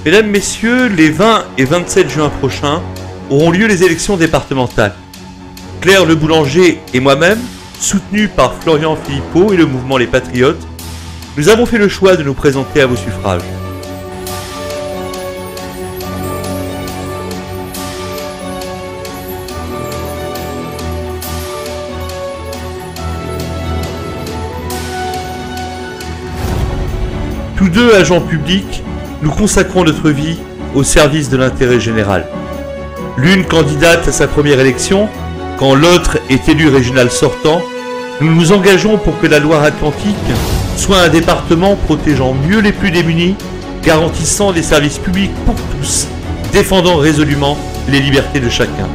Mesdames, Messieurs, les 20 et 27 juin prochains auront lieu les élections départementales. Claire Le Boulanger et moi-même, soutenus par Florian Philippot et le mouvement Les Patriotes, nous avons fait le choix de nous présenter à vos suffrages. Tous deux agents publics, nous consacrons notre vie au service de l'intérêt général. L'une candidate à sa première élection, quand l'autre est élu régional sortant, nous nous engageons pour que la Loire-Atlantique soit un département protégeant mieux les plus démunis, garantissant des services publics pour tous, défendant résolument les libertés de chacun.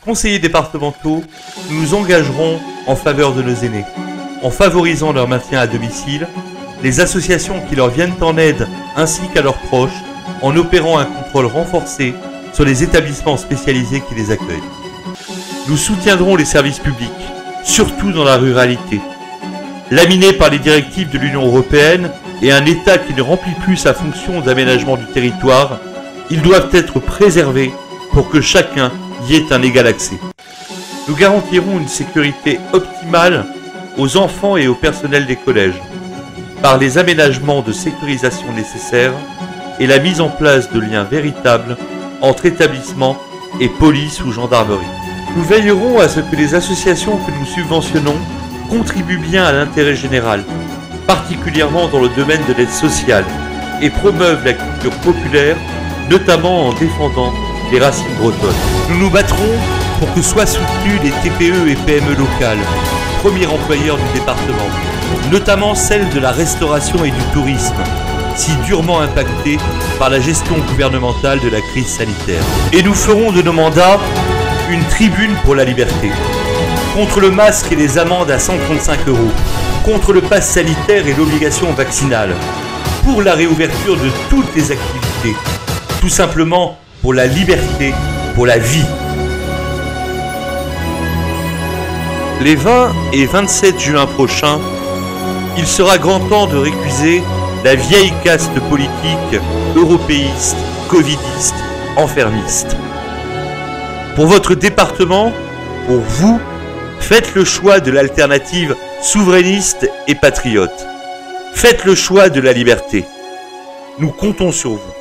Conseillers départementaux, nous nous engagerons en faveur de nos aînés, en favorisant leur maintien à domicile, les associations qui leur viennent en aide ainsi qu'à leurs proches, en opérant un contrôle renforcé sur les établissements spécialisés qui les accueillent. Nous soutiendrons les services publics, surtout dans la ruralité. Laminés par les directives de l'Union européenne et un État qui ne remplit plus sa fonction d'aménagement du territoire, ils doivent être préservés pour que chacun y ait un égal accès. Nous garantirons une sécurité optimale aux enfants et au personnel des collèges par les aménagements de sécurisation nécessaires et la mise en place de liens véritables entre établissements et police ou gendarmerie. Nous veillerons à ce que les associations que nous subventionnons contribuent bien à l'intérêt général, particulièrement dans le domaine de l'aide sociale, et promeuvent la culture populaire, notamment en défendant les racines bretonnes. Nous nous battrons pour que soient soutenues les TPE et PME locales, premiers employeurs du département, notamment celles de la restauration et du tourisme, si durement impactées par la gestion gouvernementale de la crise sanitaire. Et nous ferons de nos mandats une tribune pour la liberté, contre le masque et les amendes à 135 €, contre le pass sanitaire et l'obligation vaccinale, pour la réouverture de toutes les activités, tout simplement pour la liberté, pour la vie. Les 20 et 27 juin prochains, il sera grand temps de récuser la vieille caste politique européiste, covidiste, enfermiste. Pour votre département, pour vous, faites le choix de l'alternative souverainiste et patriote. Faites le choix de la liberté. Nous comptons sur vous.